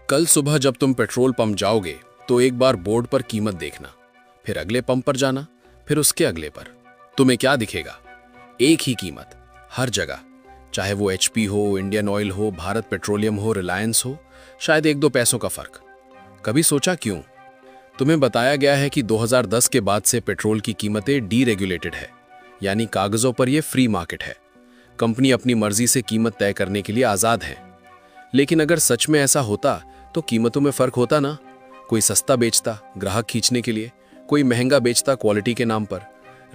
कल सुबह जब तुम पेट्रोल पंप जाओगे तो एक बार बोर्ड पर कीमत देखना, फिर अगले पंप पर जाना, फिर उसके अगले पर। तुम्हें क्या दिखेगा? एक ही कीमत हर जगह, चाहे वो HP हो, इंडियन ऑयल हो, भारत पेट्रोलियम हो, रिलायंस हो, शायद 1-2 पैसों का फर्क। कभी सोचा क्यों? तुम्हें बताया गया है कि 2010 के बाद से पेट्रोल की कीमतें डीरेगुलेटेड है, यानी कागजों पर यह फ्री मार्केट है। कंपनी अपनी मर्जी से कीमत तय करने के लिए आजाद है। लेकिन अगर सच में ऐसा होता तो कीमतों में फर्क होता ना। कोई सस्ता बेचता ग्राहक खींचने के लिए, कोई महंगा बेचता क्वालिटी के नाम पर।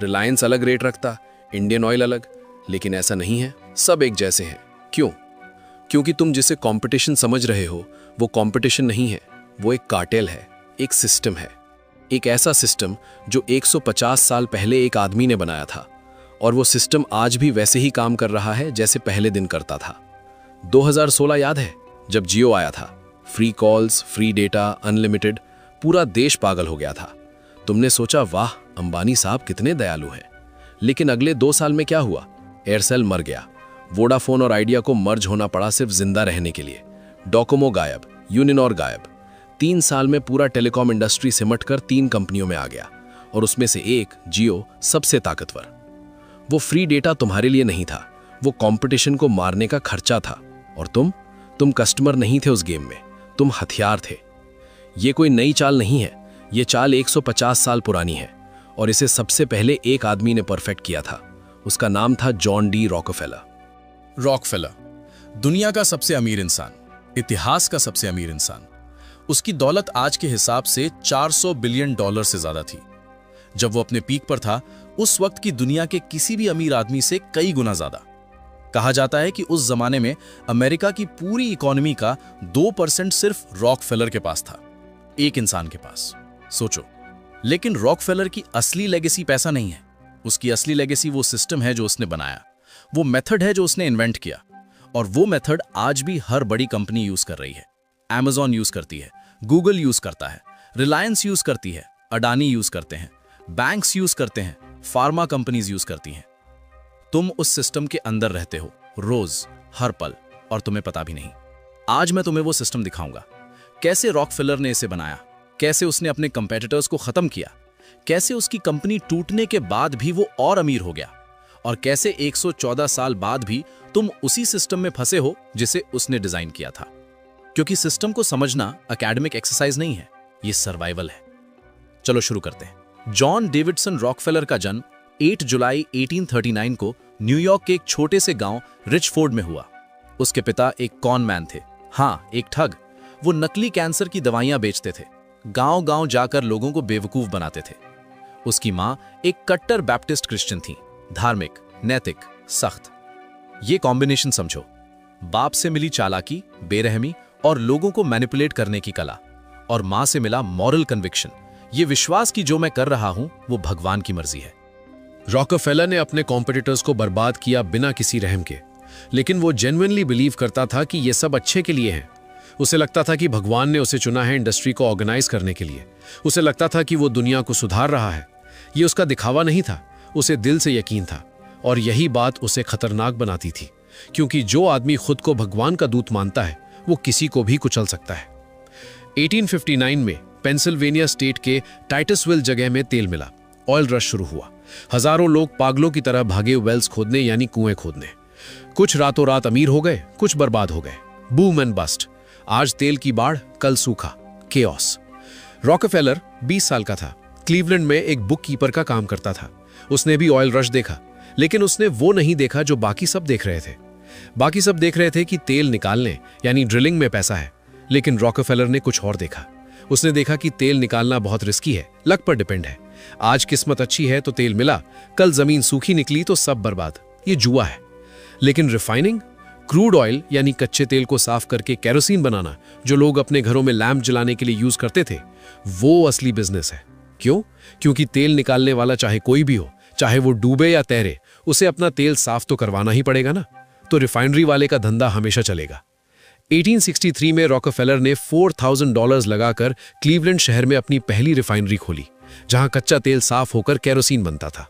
रिलायंस अलग रेट रखता, इंडियन ऑयल अलग। लेकिन ऐसा नहीं है, सब एक जैसे हैं। क्यों? क्योंकि तुम जिसे कंपटीशन समझ रहे हो वो कंपटीशन नहीं है, वो एक कार्टेल है, एक सिस्टम है। एक ऐसा सिस्टम जो 150 साल पहले एक आदमी ने बनाया था, और वो सिस्टम आज भी वैसे ही काम कर रहा है जैसे पहले दिन करता था। 2016 याद है जब जियो आया था? Free calls, free data, unlimited, पूरा देश पागल हो गया था। तुमने सोचा वाह, अंबानी साहब कितने दयालु हैं। लेकिन अगले 2 साल में क्या हुआ? एयरसेल मर गया। वोडाफोन और आइडिया को मर्ज होना पड़ा सिर्फ जिंदा रहने के लिए। डोकोमो गायब, यूनिनॉर गायब। 3 साल में पूरा टेलीकॉम इंडस्ट्री सिमटकर 3 कंपनियों में आ गया, और उसमें से एक, जियो, सबसे ताकतवर। वो फ्री डेटा तुम्हारे लिए नहीं था, वो कंपटीशन को मारने का खर्चा था। और तुम कस्टमर नहीं थे उस गेम में, तुम हथियार थे। ये कोई नई चाल नहीं है, ये चाल 150 साल पुरानी है, और इसे सबसे पहले एक आदमी ने परफेक्ट किया था। उसका नाम था जॉन डी रॉकफेलर। रॉकफेलर, दुनिया का सबसे अमीर इंसान, इतिहास का सबसे अमीर इंसान। उसकी दौलत आज के हिसाब से $400 बिलियन से ज्यादा थी। जब वो अपने पीक पर था, उस वक्त की दुनिया के किसी भी अमीर आदमी से कई गुना ज्यादा। कहा जाता है कि उस जमाने में अमेरिका की पूरी इकोनॉमी का 2% सिर्फ रॉकफेलर के पास था, एक इंसान के पास। सोचो। लेकिन रॉकफेलर की असली लेगेसी पैसा नहीं है, उसकी असली लेगेसी वो सिस्टम है जो उसने बनाया, वो मेथड है जो उसने इन्वेंट किया। और वो मेथड आज भी हर बड़ी कंपनी यूज कर रही है। Amazon यूज करती है, गूगल यूज करता है, रिलायंस यूज करती है, अडानी यूज करते हैं, बैंक्स यूज करते हैं, फार्मा कंपनीज यूज करती हैं। तुम उस सिस्टम के अंदर रहते हो, रोज, हर पल, और तुम्हें पता भी नहीं। आज मैं तुम्हें वो सिस्टम दिखाऊंगा, कैसे रॉकफेलर ने इसे बनाया, कैसे उसने अपने कंपेटिटर्स को खत्म किया, कैसे उसकी कंपनी टूटने के बाद भी वो और अमीर हो गया, और कैसे 114 साल बाद भी तुम उसी सिस्टम में फंसे हो जिसे उसने डिजाइन किया था। क्योंकि सिस्टम को समझना एकेडमिक एक्सरसाइज नहीं है, ये सर्वाइवल है। चलो शुरू करते हैं। जॉन डेविडसन रॉकफेलर का जन्म 8 जुलाई 1839 को न्यूयॉर्क के एक छोटे से गांव रिचफोर्ड में हुआ। उसके पिता एक कॉन मैन थे, हाँ, एक ठग। वो नकली कैंसर की दवाइयां बेचते थे, गांव-गांव जाकर लोगों को बेवकूफ बनाते थे। उसकी मां एक कट्टर बैप्टिस्ट क्रिश्चियन थी, धार्मिक, नैतिक, सख्त। ये कॉम्बिनेशन समझो, बाप से मिली चालाकी, बेरहमी और लोगों को मैनिपुलेट करने की कला, और मां से मिला मॉरल कन्विक्शन, ये विश्वास कि जो मैं कर रहा हूं वो भगवान की मर्जी है। रॉकफेलर ने अपने कॉम्पिटिटर्स को बर्बाद किया बिना किसी रहम के, लेकिन वो जेन्युइनली बिलीव करता था कि ये सब अच्छे के लिए है। उसे लगता था कि भगवान ने उसे चुना है इंडस्ट्री को ऑर्गेनाइज करने के लिए। उसे लगता था कि वो दुनिया को सुधार रहा है। ये उसका दिखावा नहीं था, उसे दिल से यकीन था। और यही बात उसे खतरनाक बनाती थी, क्योंकि जो आदमी खुद को भगवान का दूत मानता है वो किसी को भी कुचल सकता है। 1859 में पेंसिल्वेनिया स्टेट के टाइटसविल जगह में तेल मिला, ऑयल रश शुरू हुआ। हजारों लोग पागलों की तरह भागे वेल्स खोदने, यानी कुएं खोदने। कुछ रातों रात अमीर हो गए, कुछ बर्बाद हो गए। बूम एंड बस्ट, आज तेल की बाढ़, कल सूखा, केओस। रॉकफेलर 20 साल का था, क्लीवलैंड में एक बुक कीपर का काम करता था। उसने भी ऑयल रश देखा, लेकिन उसने वो नहीं देखा जो बाकी सब देख रहे थे। बाकी सब देख रहे थे कि तेल निकालने यानी ड्रिलिंग में पैसा है, लेकिन रॉकफेलर ने कुछ और देखा। उसने देखा कि तेल निकालना बहुत रिस्की है, लक पर डिपेंड है। आज किस्मत अच्छी है तो तेल मिला, कल जमीन सूखी निकली तो सब बर्बाद। ये जुआ है। लेकिन रिफाइनिंग, क्रूड ऑयल यानी कच्चे तेल को साफ करके केरोसिन बनाना, जो लोग अपने घरों में लैंप जलाने के लिए यूज करते थे, वो असली बिजनेस है। क्यों? क्योंकि तेल निकालने वाला चाहे कोई भी हो, चाहे वो डूबे या तैरे, उसे अपना तेल साफ तो करवाना ही पड़ेगा ना। तो रिफाइनरी वाले का धंधा हमेशा चलेगा। 1863 में रॉकफेलर ने $4000 लगाकर क्लीवलैंड शहर में अपनी पहली रिफाइनरी खोली, जहां कच्चा तेल साफ होकर केरोसिन बनता था।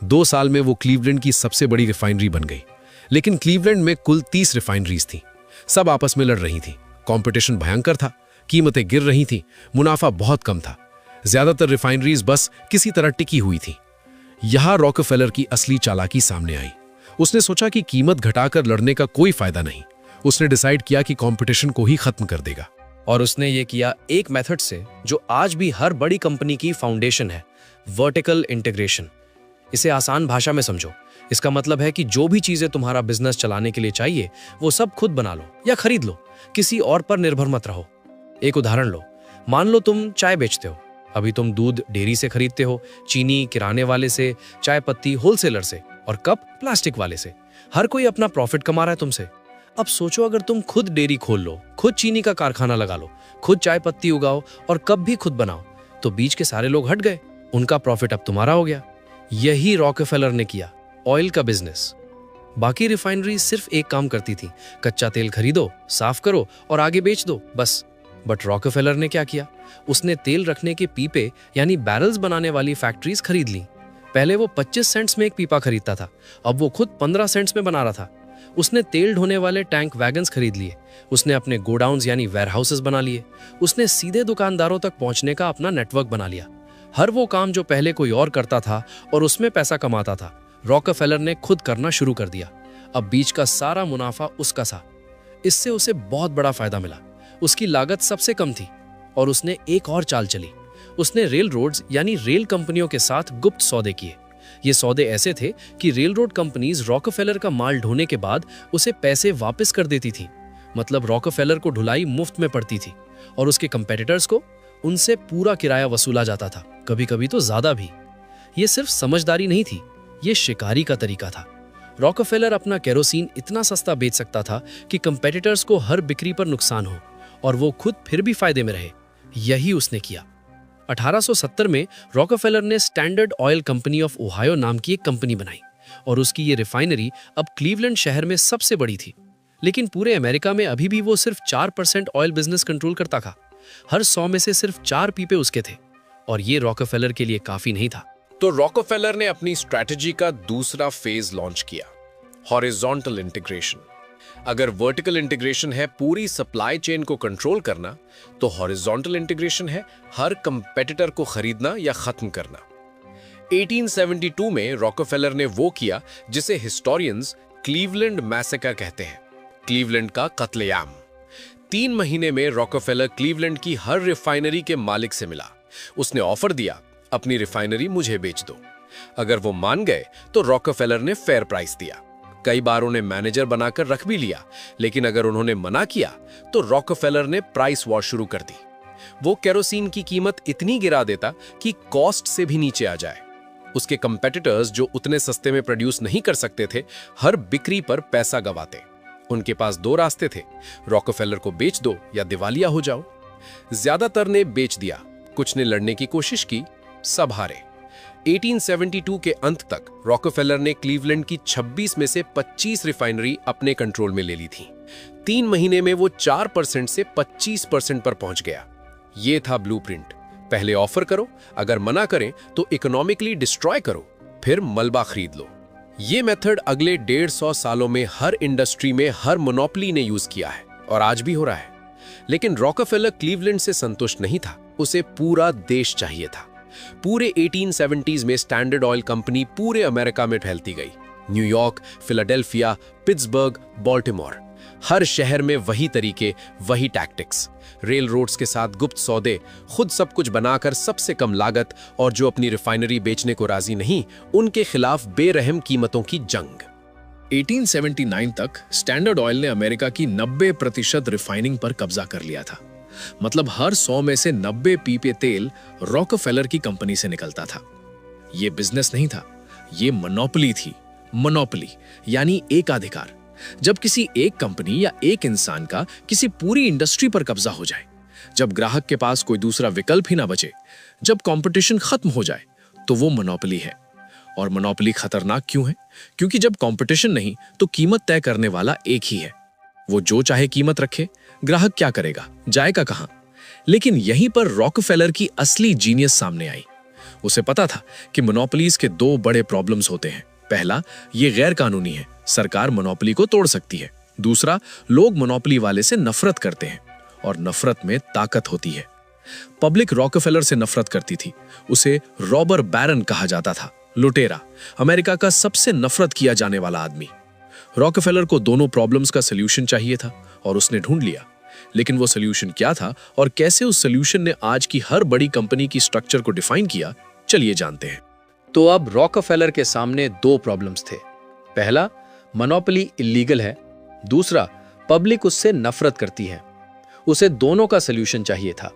2 साल में वो क्लीवलैंड की सबसे बड़ी रिफाइनरी बन गई। लेकिन क्लीवलैंड में कुल 30 रिफाइनरीज थी, सब आपस में लड़ रही थी। कंपटीशन भयंकर था, कीमतें गिर रही थीं, मुनाफा बहुत कम था। ज्यादातर रिफाइनरीज बस किसी तरह टिकी हुई थी। यहां रॉकफेलर की असली चालाकी सामने आई। उसने सोचा कि कीमत घटाकर लड़ने का कोई फायदा नहीं। उसने डिसाइड किया कि कंपटीशन को ही खत्म कर देगा। और उसने ये किया एक मेथड से जो आज भी हर बड़ी कंपनी की फाउंडेशन है, वर्टिकल इंटीग्रेशन। इसे आसान भाषा में समझो। इसका मतलब है कि जो भी चीजें तुम्हारा बिजनेस चलाने के लिए चाहिए वो सब खुद बना लो या खरीद लो, किसी और पर निर्भर मत रहो। एक उदाहरण लो, मान लो तुम चाय बेचते हो। अभी तुम दूध डेयरी से खरीदते हो, चीनी किराने वाले से, चाय पत्ती होलसेलर से और कप प्लास्टिक वाले से। हर कोई अपना प्रॉफिट कमा रहा है तुमसे। अब सोचो अगर तुम खुद डेयरी खोल लो, खुद चीनी का कारखाना लगा लो, खुद चाय पत्ती उगाओ और कप भी खुद बनाओ, तो बीच के सारे लोग हट गए, उनका प्रॉफिट अब तुम्हारा हो गया। यही रॉकफेलर ने किया, ऑयल का बिजनेस। बाकी रिफाइनरी सिर्फ एक काम करती थी, कच्चा तेल खरीदो, साफ करो और आगे बेच दो, बस। बट रॉकफेलर ने क्या किया? उसने तेल रखने के पीपे यानी बैरल्स बनाने वाली फैक्ट्रीज खरीद ली। पहले वो 25 सेंट्स में एक पीपा खरीदता था, अब वो खुद 15 सेंट्स में बना रहा था। उसने तेल ढोने वाले टैंक वैगन्स खरीद लिए। उसने अपने गोडाउन्स यानी वेयरहाउसेस बना लिए। उसने सीधे दुकानदारों तक पहुंचने का अपना नेटवर्क बना लिया। हर वो काम जो पहले कोई और करता था और उसमें पैसा कमाता था, रॉकफेलर ने खुद करना शुरू कर दिया। अब बीच का सारा मुनाफा उसका था। इससे उसे बहुत बड़ा फायदा मिला। उसकी लागत सबसे कम थी और उसने एक और चाल चली। उसने रेल रोड्स यानी रेल कंपनियों के साथ गुप्त सौदे किए। ये सौदे ऐसे थे कि रेल रोड कंपनीज रॉकफेलर का माल ढोने के बाद उसे पैसे वापस कर देती थी। मतलब रॉकफेलर को ढुलाई मुफ्त में पड़ती थी और उसके कंपेटिटर्स को उनसे पूरा किराया वसूला जाता था, कभी कभी तो ज्यादा भी। ये सिर्फ समझदारी नहीं थी, ये शिकारी का तरीका था। रॉकफेलर अपना केरोसिन इतना सस्ता बेच सकता था कि कंपेटिटर्स को हर बिक्री पर नुकसान हो और वो खुद फिर भी फायदे में रहे। यही उसने किया। 1870 में रॉकफेलर ने standard oil company of Ohio नाम की एक कंपनी बनाई और उसकी ये रिफाइनरी अब क्लीवलैंड शहर में सबसे बड़ी थी। लेकिन पूरे अमेरिका में अभी भी वो सिर्फ 4% ऑयल बिजनेस कंट्रोल करता था। हर 100 में से सिर्फ 4 पीपे उसके थे और ये रॉकफेलर के लिए काफी नहीं था। तो रॉकफेलर ने अपनी स्ट्रैटेजी का दूसरा फेज लॉन्च किया, हॉरिजॉन्टल इंटीग्रेशन। अगर वर्टिकल इंटीग्रेशन है पूरी सप्लाई चेन को कंट्रोल करना, तो हॉरिजॉन्टल इंटीग्रेशन है हर कंपेटिटर को खरीदना या खत्म करना। 1872 में रॉकफेलर ने वो किया जिसे हिस्टोरियंस क्लीवलैंड मैसेकर कहते हैं, क्लीवलैंड का कत्लेआम। 3 महीने में रॉकफेलर क्लीवलैंड की हर रिफाइनरी के मालिक से मिला। उसने ऑफर दिया, अपनी रिफाइनरी मुझे बेच दो। अगर वो मान गए तो रॉकफेलर ने फेयर प्राइस दिया। कई बार उन्हें मैनेजर बनाकर रख भी लिया, लेकिन अगर उन्होंने मना किया तो रॉकफेलर ने प्राइस वॉर शुरू कर दी। वो केरोसिन की कीमत इतनी गिरा देता कि कॉस्ट से भी नीचे आ जाए। उसके कंपेटिटर्स जो उतने सस्ते में प्रोड्यूस नहीं कर सकते थे, हर बिक्री पर पैसा गंवाते। उनके पास 2 रास्ते थे, रॉकफेलर को बेच दो या दिवालिया हो जाओ। ज्यादातर ने बेच दिया, कुछ ने लड़ने की कोशिश की, सब हारे। 1872 के अंत तक रॉकफेलर ने क्लीवलैंड की 26 में से 25 रिफाइनरी अपने कंट्रोल में ले ली थी। 3 महीने में वो 4% से 25% पर पहुंच गया। ये था ब्लूप्रिंट। पहले ऑफर करो, अगर मना करें तो इकोनॉमिकली डिस्ट्रॉय करो, फिर मलबा खरीद लो। ये मेथड अगले 150 सालों में हर इंडस्ट्री में हर मोनोपोली ने यूज किया है और आज भी हो रहा है। लेकिन रॉकफेलर क्लीवलैंड से संतुष्ट नहीं था, उसे पूरा देश चाहिए था। पूरे 1870s में स्टैंडर्ड ऑयल कंपनी पूरे अमेरिका में फैलती गई। न्यूयॉर्क, फिलाडेल्फिया, पिट्सबर्ग, बाल्टीमोर, हर शहर में वही तरीके, वही टैक्टिक्स। रेल रोड्स के साथ गुप्त सौदे, खुद सब कुछ बनाकर सबसे कम लागत, और जो अपनी रिफाइनरी बेचने को राजी नहीं, उनके खिलाफ बेरहम कीमतों की जंग। 1879 तक स्टैंडर्ड ऑयल ने अमेरिका की 90% रिफाइनिंग पर कब्जा कर लिया था। मतलब हर 100 में से 90 पीपे तेल रॉकफेलर की कंपनी से निकलता था। यह बिजनेस नहीं था, यह मोनोपोली थी। मोनोपोली यानी एकाधिकार। जब किसी एक कंपनी या एक इंसान का किसी पूरी इंडस्ट्री पर कब्जा हो जाए, जब ग्राहक के पास कोई दूसरा विकल्प ही ना बचे, जब कंपटीशन खत्म हो जाए, तो वो मोनोपोली है। और मोनोपोली खतरनाक क्यों है? क्योंकि जब कंपटीशन नहीं तो कीमत तय करने वाला एक ही है। वो जो चाहे कीमत रखे, ग्राहक क्या करेगा, जाएगा कहां? लेकिन यहीं पर रॉकफेलर की असली जीनियस सामने आई। उसे पता था कि मोनोपोलीज के 2 बड़े प्रॉब्लम्स होते हैं। पहला, ये गैर कानूनी है, सरकार मोनोपोली को तोड़ सकती है। दूसरा, लोग मोनोपोली वाले से नफरत करते हैं। और नफरत में ताकत होती है। पब्लिक रॉकफेलर से नफरत करती थी। उसे रॉबर बैरन कहा जाता था, लुटेरा, अमेरिका का सबसे नफरत किया जाने वाला आदमी। रॉकफेलर को दोनों प्रॉब्लम्स का सॉल्यूशन चाहिए था और उसने ढूंढ लिया। लेकिन वो सॉल्यूशन क्या था और कैसे उस सॉल्यूशन ने आज की हर बड़ी कंपनी की स्ट्रक्चर को डिफाइन किया, चलिए जानते हैं। तो अब रॉकफेलर के सामने दो प्रॉब्लम्स थे। पहला, मोनोपोली इलीगल है। दूसरा, पब्लिक उससे नफरत करती है। उसे दोनों का सॉल्यूशन चाहिए था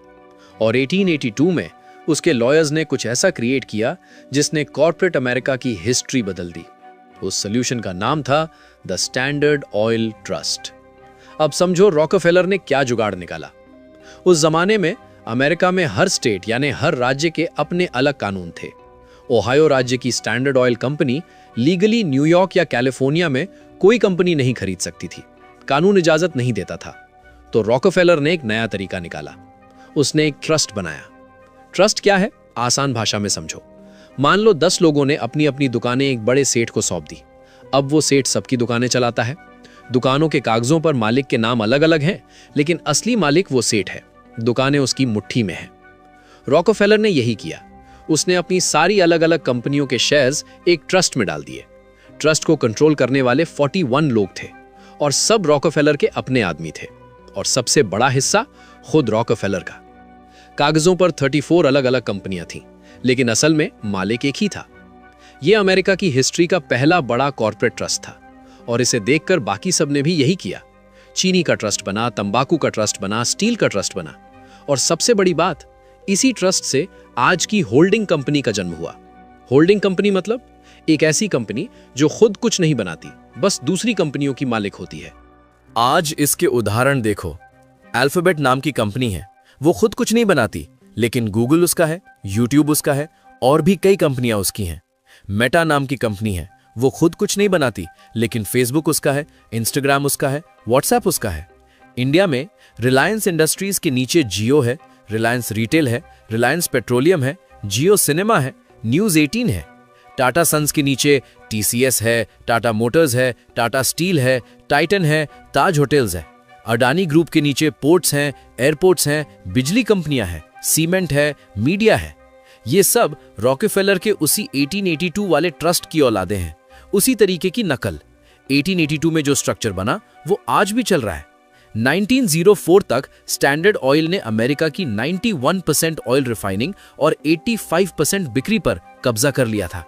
और 1882 में उसके लॉयर्स ने कुछ ऐसा क्रिएट किया जिसने कॉर्पोरेट अमेरिका की हिस्ट्री बदल दी। उस सॉल्यूशन का नाम था द स्टैंडर्ड ऑयल ट्रस्ट। अब समझो रॉकफेलर ने क्या जुगाड़ निकाला। उस जमाने में अमेरिका में हर स्टेट यानी हर राज्य के अपने अलग कानून थे। ओहायो राज्य की standard oil company legally New York या कैलिफोर्निया में कोई कंपनी नहीं खरीद सकती थी, कानून इजाजत नहीं देता था। तो रॉकफेलर ने एक नया तरीका निकाला। उसने एक ट्रस्ट बनाया। ट्रस्ट क्या है, आसान भाषा में समझो। मान लो 10 लोगों ने अपनी अपनी दुकानें एक बड़े सेठ को सौंप दी। अब वो सेठ सबकी दुकानें चलाता है। दुकानों के कागजों पर मालिक के नाम अलग अलग हैं, लेकिन असली मालिक वो सेठ है। दुकानें उसकी मुट्ठी में हैं। रॉकफेलर ने यही किया। उसने अपनी सारी अलग अलग कंपनियों के शेयर्स एक ट्रस्ट में डाल दिए। ट्रस्ट को कंट्रोल करने वाले 41 लोग थे और सब रॉकफेलर के अपने आदमी थे और सबसे बड़ा हिस्सा खुद रॉकफेलर का। कागजों पर 34 अलग अलग कंपनियां थीं, लेकिन असल में मालिक एक ही था। यह अमेरिका की हिस्ट्री का पहला बड़ा कॉर्पोरेट ट्रस्ट था और इसे देखकर बाकी सब ने भी यही किया। चीनी का ट्रस्ट बना, तंबाकू का ट्रस्ट बना, स्टील का ट्रस्ट बना और सबसे बड़ी बात, इसी ट्रस्ट से आज की होल्डिंग कंपनी का जन्म हुआ। होल्डिंग कंपनी मतलब एक ऐसी कंपनी जो खुद कुछ नहीं बनाती, बस दूसरी कंपनियों की मालिक होती है। आज इसके उदाहरण देखो। अल्फाबेट नाम की कंपनी है, वो खुद कुछ नहीं बनाती, लेकिन गूगल उसका है, यूट्यूब उसका है और भी कई कंपनियां उसकी हैं। मेटा नाम की कंपनी है, वो खुद कुछ नहीं बनाती, लेकिन फेसबुक उसका है, इंस्टाग्राम उसका है, व्हाट्सएप उसका है। इंडिया में रिलायंस इंडस्ट्रीज के नीचे जियो है, रिलायंस रिटेल है, रिलायंस पेट्रोलियम है, जियो सिनेमा है, न्यूज 18 है। टाटा सन्स के नीचे टीसीएस है, टाटा मोटर्स है, टाटा स्टील है, टाइटन है, ताज होटल्स है। अडानी ग्रुप के नीचे पोर्ट्स हैं, एयरपोर्ट्स हैं, बिजली कंपनियां हैं, सीमेंट है, मीडिया है। ये सब रॉकफेलर के उसी 1882 वाले ट्रस्ट की औलादे हैं, उसी तरीके की नकल। 1882 में जो स्ट्रक्चर बना वो आज भी चल रहा है। 1904 तक स्टैंडर्ड ऑयल ने अमेरिका की 91% ऑयल रिफाइनिंग और 85% बिक्री पर कब्जा कर लिया था।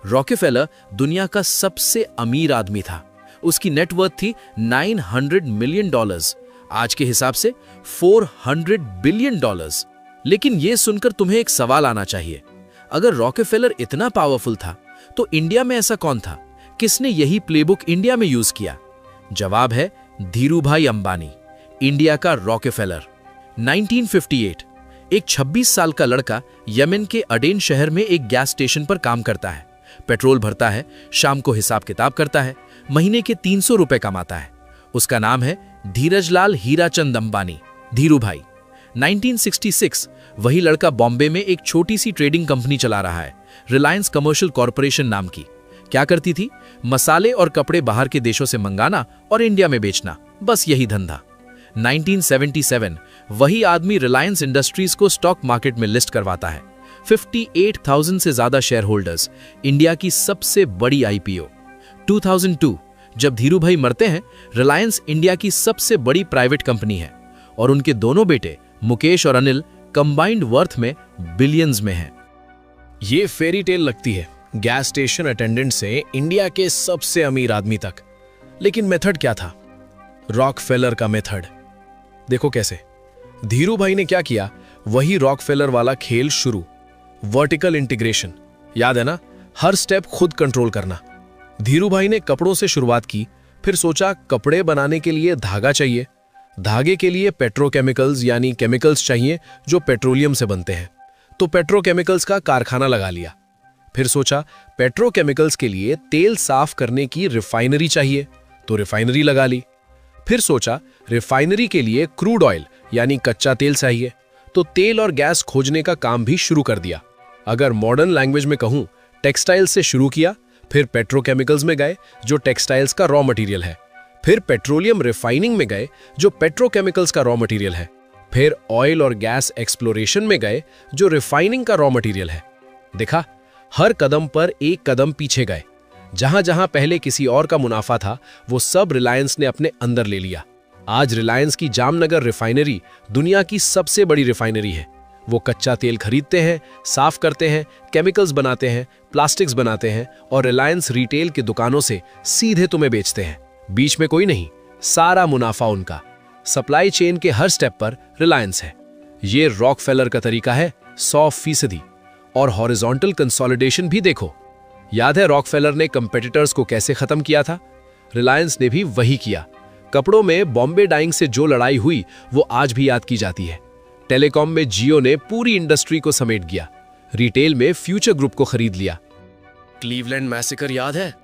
रॉकफेलर दुनिया का सबसे अमीर आदमी था। उसकी नेटवर्थ थी $900 मिलियन, आज के हिसाब से $400 बिलियन। लेकिन यह सुनकर तुम्हें एक सवाल आना चाहिए, अगर रॉकफेलर इतना पावरफुल था तो इंडिया में ऐसा कौन था, किसने यही प्लेबुक इंडिया में यूज किया? जवाब है धीरूभाई अंबानी, इंडिया का रॉकफेलर। 1958 एक 26 साल का लड़का यमन के अडेन शहर में एक गैस स्टेशन पर काम करता है। पेट्रोल भरता है, शाम को हिसाब किताब करता है, महीने के 300 रुपए कमाता है। उसका नाम है धीरजलाल हीराचंद अंबानी, धीरूभाई। 1966 वही लड़का बॉम्बे में एक छोटी सी ट्रेडिंग कंपनी चला रहा है, रिलायंस कमर्शियल कॉरपोरेशन नाम की। क्या करती थी? मसाले और कपड़े बाहर के देशों से मंगाना और इंडिया में बेचना, बस यही धंधा। 1977 वही आदमी रिलायंस इंडस्ट्रीज को स्टॉक मार्केट में लिस्ट करवाता है। 58,000 से ज्यादा शेयर होल्डर्स, इंडिया की सबसे बड़ी आईपीओ। 2002 जब धीरूभाई मरते हैं, रिलायंस इंडिया की सबसे बड़ी प्राइवेट कंपनी है और उनके दोनों बेटे मुकेश और अनिल कंबाइंड वर्थ में बिलियंस में हैं। ये फेरी टेल लगती है, गैस स्टेशन अटेंडेंट से इंडिया के सबसे अमीर आदमी तक। लेकिन मेथड क्या था? रॉकफेलर का मेथड। देखो कैसे। धीरूभाई ने क्या किया, वही रॉकफेलर वाला खेल शुरू। वर्टिकल इंटीग्रेशन, याद है ना? हर स्टेप खुद कंट्रोल करना। धीरूभाई ने कपड़ों से शुरुआत की, फिर सोचा कपड़े बनाने के लिए धागा चाहिए, धागे के लिए पेट्रोकेमिकल्स यानी केमिकल्स चाहिए जो पेट्रोलियम से बनते हैं, तो पेट्रोकेमिकल्स का कारखाना लगा लिया। फिर सोचा पेट्रोकेमिकल्स के लिए तेल साफ करने की रिफाइनरी चाहिए, तो रिफाइनरी लगा ली। फिर सोचा रिफाइनरी के लिए क्रूड ऑयल यानी कच्चा तेल चाहिए, तो तेल और गैस खोजने का काम भी शुरू कर दिया। अगर मॉडर्न लैंग्वेज में कहूं, टेक्सटाइल्स से शुरू किया, फिर पेट्रोकेमिकल्स में गए जो टेक्सटाइल्स का रॉ मटेरियल है, फिर पेट्रोलियम रिफाइनिंग में गए जो पेट्रोकेमिकल्स का रॉ मटेरियल है, फिर ऑयल और गैस एक्सप्लोरेशन में गए, जो रिफाइनिंग का रॉ मटेरियल है। देखा, हर कदम पर एक कदम पीछे गए। जहां जहां पहले किसी और का मुनाफा था, वो सब रिलायंस ने अपने अंदर ले लिया। आज रिलायंस की जामनगर रिफाइनरी दुनिया की सबसे बड़ी रिफाइनरी है। वो कच्चा तेल खरीदते हैं, साफ करते हैं, केमिकल्स बनाते हैं, प्लास्टिक्स बनाते हैं और रिलायंस रिटेल की दुकानों से सीधे तुम्हें बेचते हैं। बीच में कोई नहीं, सारा मुनाफा उनका। सप्लाई चेन के हर स्टेप पर रिलायंस है। ये रॉकफेलर का तरीका है 100%। और हॉरिजॉन्टल कंसोलिडेशन भी देखो। याद है रॉकफेलर ने कंपेटिटर्स को कैसे खत्म किया था? रिलायंस ने भी वही किया। कपड़ों में बॉम्बे डाइंग से जो लड़ाई हुई, वो आज भी याद की जाती है। टेलीकॉम में जियो ने पूरी इंडस्ट्री को समेट दिया। रिटेल में फ्यूचर ग्रुप को खरीद लिया। क्लीवलैंड मैसेकर याद है?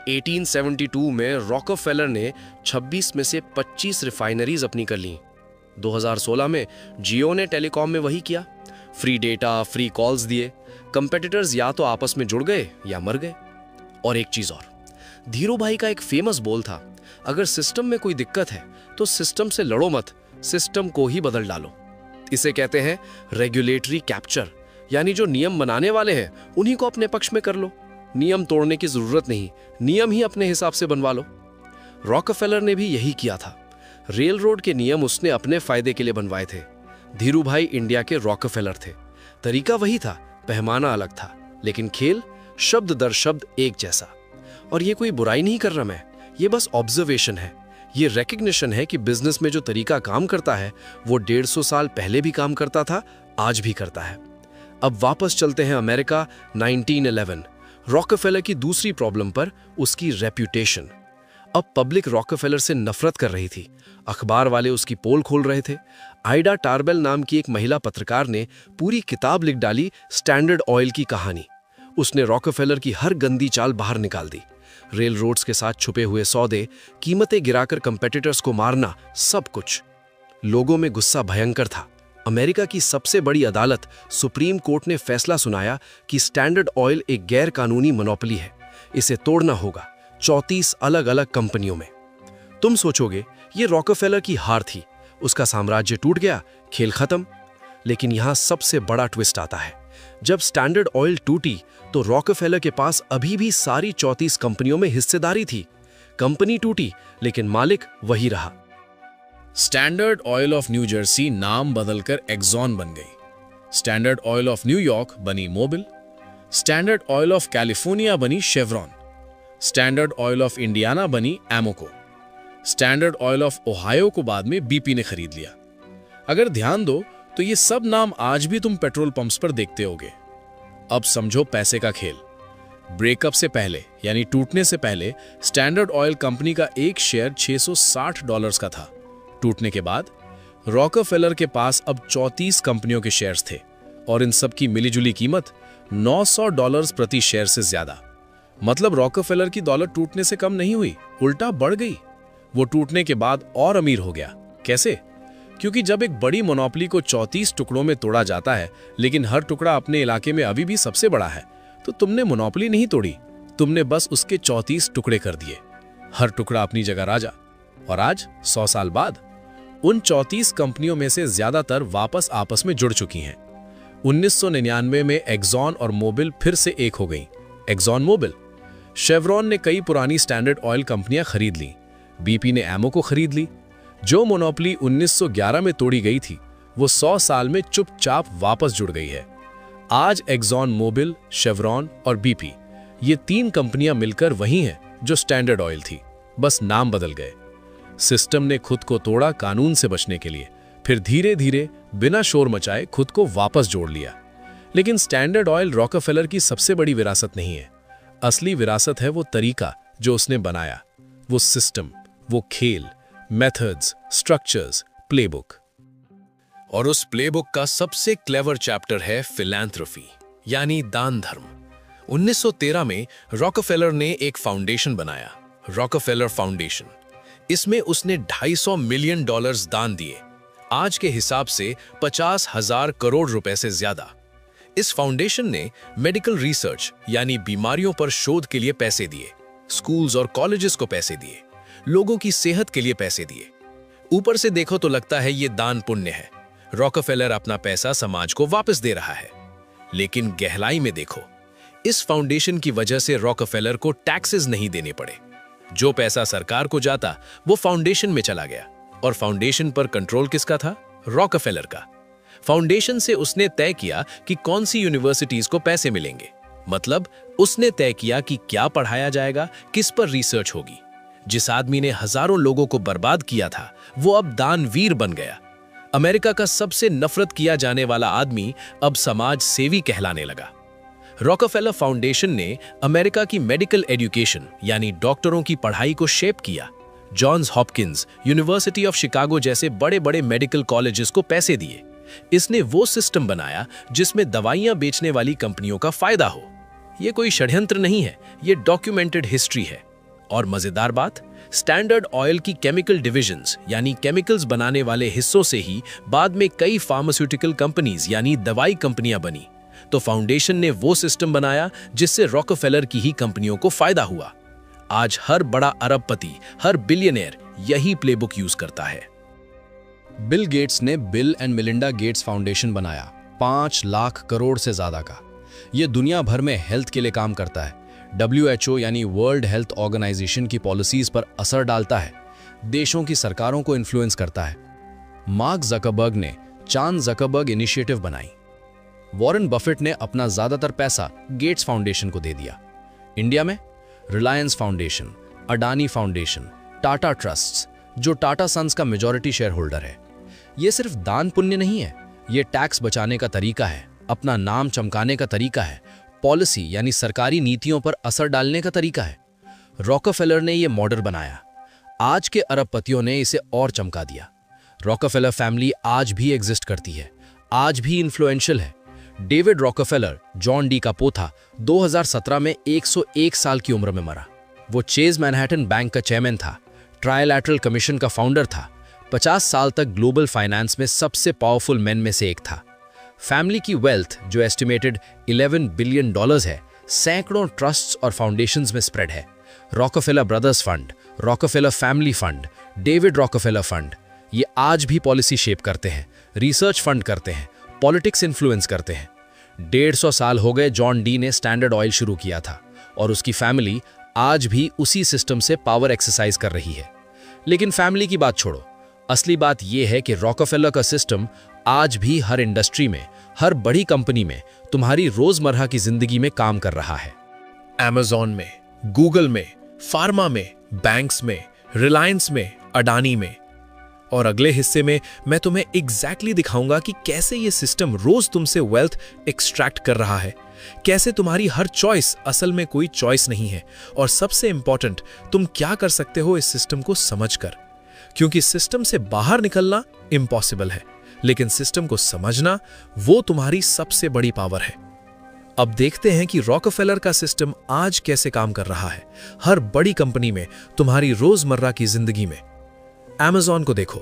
1872 में रॉकफेलर ने 26 में से 25 रिफाइनरीज अपनी कर लीं। 2016 में जियो ने टेलीकॉम में वही किया। फ्री डेटा, फ्री कॉल्स दिए। कंपेटिटर्स या तो आपस में जुड़ गए या मर गए। और एक चीज और, धीरू भाई का एक फेमस बोल था, अगर सिस्टम में कोई दिक्कत है तो सिस्टम से लड़ो मत, सिस्टम को ही बदल डालो। इसे कहते हैं रेगुलेटरी कैप्चर, यानी जो नियम बनाने वाले हैं उन्हीं को अपने पक्ष में कर लो। नियम तोड़ने की जरूरत नहीं, नियम ही अपने हिसाब से बनवा लो। रॉकफेलर ने भी यही किया था। रेल रोड के नियम उसने अपने फायदे के लिए बनवाए थे। धीरू भाई इंडिया के रॉकफेलर थे। तरीका वही था, पैमाना अलग था, लेकिन खेल शब्द दर शब्द एक जैसा। और ये कोई बुराई नहीं कर रहा मैं, ये बस ऑब्जर्वेशन है। ये रिकग्निशन है कि बिजनेस में जो तरीका काम करता है वो 150 साल पहले भी काम करता था, आज भी करता है। अब वापस चलते हैं अमेरिका 1911। रॉकफेलर की दूसरी प्रॉब्लम पर, उसकी रेप्यूटेशन। अब पब्लिक रॉकफेलर से नफरत कर रही थी। अखबार वाले उसकी पोल खोल रहे थे। आइडा टार्बेल नाम की एक महिला पत्रकार ने पूरी किताब लिख डाली स्टैंडर्ड ऑयल की कहानी। उसने रॉकफेलर की हर गंदी चाल बाहर निकाल दी। रेल रोड्स के साथ छुपे हुए सौदे, कीमतें गिराकर कंपेटिटर्स को मारना, सब कुछ। लोगों में गुस्सा भयंकर था। अमेरिका की सबसे बड़ी अदालत सुप्रीम कोर्ट ने फैसला सुनाया कि स्टैंडर्ड ऑयल एक गैर कानूनी मोनोपोली है, इसे तोड़ना होगा 34 अलग अलग कंपनियों में। तुम सोचोगे ये रॉकफेलर की हार थी, उसका साम्राज्य टूट गया, खेल खत्म। लेकिन यहां सबसे बड़ा ट्विस्ट आता है। जब स्टैंडर्ड ऑयल टूटी तो रॉकफेलर के पास अभी भी सारी 34 कंपनियों में हिस्सेदारी थी। कंपनी टूटी लेकिन मालिक वही रहा। Standard oil of New Jersey नाम बदलकर एक्सॉन बन गई। स्टैंडर्ड ऑयल ऑफ न्यूयॉर्क बनी Mobil. Standard oil of California बनी Chevron. Standard oil of Indiana बनी Amoco. Standard oil of Ohio को बाद में बीपी ने खरीद लिया। अगर ध्यान दो तो ये सब नाम आज भी तुम पेट्रोल पंप्स पर देखते होगे। अब समझो पैसे का खेल। ब्रेकअप से पहले, यानी टूटने से पहले, स्टैंडर्ड ऑयल कंपनी का एक शेयर $660 का था। टूटने के बाद रॉकफेलर के पास अब 34 कंपनियों के शेयर्स थे और इन सब की मिलीजुली कीमत $900 प्रति शेयर से ज्यादा। मतलब रॉकफेलर की दौलत टूटने से कम नहीं हुई, उल्टा बढ़ गई। वो टूटने के बाद और अमीर हो गया। कैसे? क्योंकि जब एक बड़ी मोनोपोली को 34 टुकड़ों में तोड़ा जाता है, लेकिन हर टुकड़ा अपने इलाके में अभी भी सबसे बड़ा है, तो तुमने मोनोपोली नहीं तोड़ी, तुमने बस उसके 34 टुकड़े कर दिए। हर टुकड़ा अपनी जगह राजा। और आज 100 साल बाद उन 34 कंपनियों में से ज्यादातर वापस आपस में जुड़ चुकी हैं। 1999 में एक्सॉन और मोबिल फिर से एक हो गई, एक्सॉन मोबिल। शेवरॉन ने कई पुरानी स्टैंडर्ड ऑयल कंपनियां खरीद ली। बीपी ने एमो को खरीद ली। जो मोनोपोली 1911 में तोड़ी गई थी, वो 100 साल में चुपचाप वापस जुड़ गई है। आज एक्सॉन मोबिल, शेवरॉन और बीपी, ये 3 कंपनियां मिलकर वही हैं जो स्टैंडर्ड ऑयल थी, बस नाम बदल गए। सिस्टम ने खुद को तोड़ा कानून से बचने के लिए, फिर धीरे धीरे बिना शोर मचाए खुद को वापस जोड़ लिया। लेकिन स्टैंडर्ड ऑयल रॉकफेलर की सबसे बड़ी विरासत नहीं है। असली विरासत है वो तरीका जो उसने बनाया, वो सिस्टम, वो खेल, मेथड्स, स्ट्रक्चर्स, प्लेबुक। और उस प्लेबुक का सबसे क्लेवर चैप्टर है फिलैंथ्रोफी, यानी दान धर्म। 1913 में रॉकफेलर ने एक फाउंडेशन बनाया, रॉकफेलर फाउंडेशन। इसमें उसने $250 मिलियन दान दिए, आज के हिसाब से 50,000 करोड़ रुपए से ज्यादा। इस फाउंडेशन ने मेडिकल रिसर्च यानी बीमारियों पर शोध के लिए पैसे दिए, स्कूल्स और कॉलेजेस को पैसे दिए, लोगों की सेहत के लिए पैसे दिए। ऊपर से देखो तो लगता है ये दान पुण्य है। रॉकफेलर अपना पैसा समाज को वापस दे रहा है। लेकिन गहराई में देखो, इस फाउंडेशन की वजह से रॉकफेलर को टैक्सेस नहीं देने पड़े। जो पैसा सरकार को जाता वो फाउंडेशन में चला गया, और फाउंडेशन पर कंट्रोल किसका था? रॉकफेलर का। फाउंडेशन से उसने तय किया कि कौन सी यूनिवर्सिटीज को पैसे मिलेंगे, मतलब उसने तय किया कि क्या पढ़ाया जाएगा, किस पर रिसर्च होगी। जिस आदमी ने हजारों लोगों को बर्बाद किया था वो अब दानवीर बन गया। अमेरिका का सबसे नफरत किया जाने वाला आदमी अब समाज सेवी कहलाने लगा। रॉकफेलर फाउंडेशन ने अमेरिका की मेडिकल एजुकेशन यानी डॉक्टरों की पढ़ाई को शेप किया। Johns Hopkins, university of Chicago जैसे बड़े बड़े मेडिकल कॉलेजेस को पैसे दिए। इसने वो सिस्टम बनाया जिसमें दवाइयां बेचने वाली कंपनियों का फायदा हो। ये कोई षड्यंत्र नहीं है, ये डॉक्यूमेंटेड हिस्ट्री है। और मजेदार बात, स्टैंडर्ड ऑयल की केमिकल डिविजन्स यानी केमिकल्स बनाने वाले हिस्सों से ही बाद में कई फार्मास्यूटिकल कंपनीज यानी दवाई कंपनियां बनी। तो फाउंडेशन ने वो सिस्टम बनाया जिससे रॉकफेलर की ही कंपनियों को फायदा हुआ। आज हर बड़ा अरबपति, हर बिलियनियर यही प्लेबुक यूज करता है। बिल गेट्स ने bill and Melinda Gates foundation बनाया, 5 लाख करोड़ से ज्यादा का। यह दुनिया भर में हेल्थ के लिए काम करता है। WHO यानी वर्ल्ड हेल्थ ऑर्गेनाइजेशन की पॉलिसीज पर असर डालता है, देशों की सरकारों को इन्फ्लुएंस करता है। मार्क जकरबर्ग ने चांद जकरबर्ग इनिशिएटिव बनाई। वॉरेन बफेट ने अपना ज्यादातर पैसा गेट्स फाउंडेशन को दे दिया। इंडिया में Reliance foundation, Adani foundation, Tata trusts, जो टाटा सन्स का मेजॉरिटी शेयर होल्डर है। ये सिर्फ दान पुण्य नहीं है, ये टैक्स बचाने का तरीका है, अपना नाम चमकाने का तरीका है, पॉलिसी यानी सरकारी नीतियों पर असर डालने का तरीका है। रॉकफेलर ने यह मॉडल बनाया, आज के अरबपतियों ने इसे और चमका दिया। रॉकफेलर फैमिली आज भी एग्जिस्ट करती है, आज भी इन्फ्लुएंशियल है। डेविड रॉकफेलर, जॉन डी का पोता, 2017 में 101 साल की उम्र में मरा। वो चेज मैनहट्टन बैंक का चेयरमैन था, ट्राइलैटरल कमीशन का फाउंडर था, 50 साल तक ग्लोबल फाइनेंस में सबसे पावरफुल मैन में से एक था। फैमिली की वेल्थ जो एस्टिमेटेड $11 बिलियन है, सैकड़ों ट्रस्ट्स और फाउंडेशंस में स्प्रेड है। Rockefeller brothers fund, Rockefeller family fund, David Rockefeller fund, ये आज भी पॉलिसी शेप करते हैं, रिसर्च फंड करते हैं, पॉलिटिक्स इन्फ्लुएंस करते हैं। 150 साल हो गए जॉन डी ने स्टैंडर्ड ऑयल शुरू किया था, और उसकी फैमिली आज भी उसी सिस्टम से पावर एक्सरसाइज कर रही है। लेकिन फैमिली की बात छोड़ो, असली बात यह है कि रॉकफेलर का सिस्टम आज भी हर इंडस्ट्री में, हर बड़ी कंपनी में, तुम्हारी रोजमर्रा की जिंदगी में काम कर रहा है। अमेज़न में, गूगल में, फार्मा में, बैंक्स में, रिलायंस में, अडानी में। और अगले हिस्से में मैं तुम्हें एग्जैक्टली दिखाऊंगा कि कैसे ये सिस्टम रोज तुमसे वेल्थ एक्सट्रैक्ट कर रहा है, कैसे तुम्हारी हर चॉइस असल में कोई चॉइस नहीं है, और सबसे इंपॉर्टेंट, तुम क्या कर सकते हो इस सिस्टम को समझकर। क्योंकि सिस्टम से बाहर निकलना इम्पॉसिबल है, लेकिन सिस्टम को समझना वो तुम्हारी सबसे बड़ी पावर है। अब देखते हैं कि रॉकफेलर का सिस्टम आज कैसे काम कर रहा है, हर बड़ी कंपनी में, तुम्हारी रोजमर्रा की जिंदगी में। अमेज़न को देखो,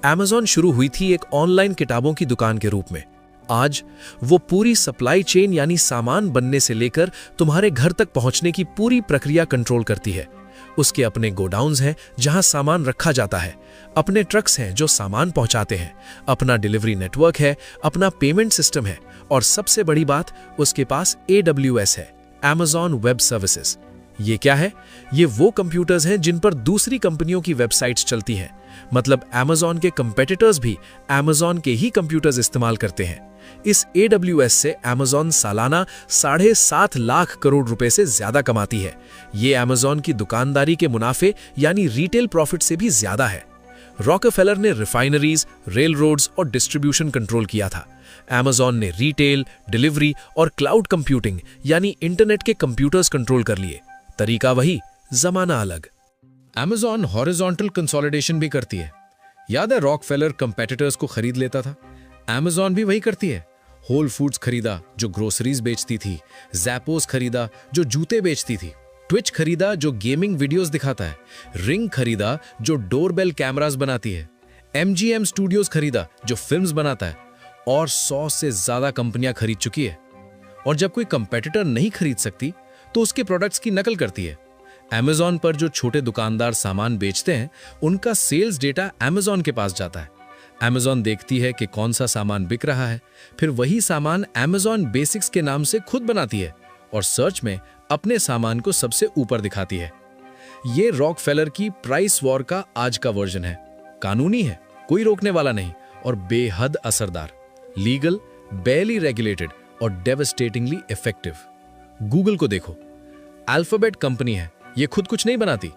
अमेज़न शुरू हुई थी एक ऑनलाइन किताबों की दुकान के रूप में। आज वो पूरी सप्लाई चेन यानी सामान बनने से लेकर तुम्हारे घर तक पहुंचने की पूरी प्रक्रिया कंट्रोल करती है। उसके अपने गोडाउन्स हैं जहां सामान रखा जाता है, अपने ट्रक्स हैं जो सामान पहुंचाते हैं, अपना डिलीवरी नेटवर्क है, अपना पेमेंट सिस्टम है, और सबसे बड़ी बात, उसके पास AWS है, Amazon वेब सर्विसेज। ये क्या है? ये वो कंप्यूटर्स हैं जिन पर दूसरी कंपनियों की वेबसाइट्स चलती हैं। मतलब Amazon के कंपेटिटर्स भी Amazon के ही कंप्यूटर्स इस्तेमाल करते हैं। इस AWS से Amazon सालाना 7.5 लाख करोड़ रुपए से ज्यादा कमाती है। ये Amazon की दुकानदारी के मुनाफे यानी रिटेल प्रॉफिट से भी ज्यादा है। रॉकफेलर ने रिफाइनरीज, रेल रोड्स और डिस्ट्रीब्यूशन कंट्रोल किया था। Amazon ने रिटेल, डिलीवरी और क्लाउड कंप्यूटिंग यानी इंटरनेट के कंप्यूटर्स कंट्रोल कर लिए। तरीका वही, जमाना अलग। Amazon हॉरिजॉन्टल कंसोलिडेशन भी करती है। याद है रॉकफेलर कंपेटिटर्स को खरीद लेता था, Amazon भी वही करती है। होल फूड्स खरीदा जो ग्रोसरीज बेचती थी, Zappos खरीदा जो जूते बेचती थी, ट्विच खरीदा जो गेमिंग वीडियोस दिखाता है, रिंग खरीदा जो डोरबेल कैमरास बनाती है, MGM स्टूडियोज खरीदा जो फिल्म्स बनाता है, और 100 से ज्यादा कंपनियां खरीद चुकी है। और जब कोई कंपेटिटर नहीं खरीद सकती तो उसके प्रोडक्ट्स की नकल करती है। Amazon पर जो छोटे दुकानदार सामान बेचते हैं, उनका सेल्स डेटा Amazon के पास जाता है। Amazon देखती है कि कौन सा सामान बिक रहा है, फिर वही सामान Amazon बेसिक्स के नाम से खुद बनाती है और सर्च में अपने सामान को सबसे ऊपर दिखाती है। ये रॉकफेलर की प्राइस वॉर का आज का वर्जन है। कानूनी है, कोई रोकने वाला नहीं, और बेहद असरदार, लीगल, बेयरली रेगुलेटेड और डेवस्टेटिंगली इफेक्टिव। गूगल को देखो, अल्फाबेट कंपनी है, ये खुद कुछ नहीं बनाती,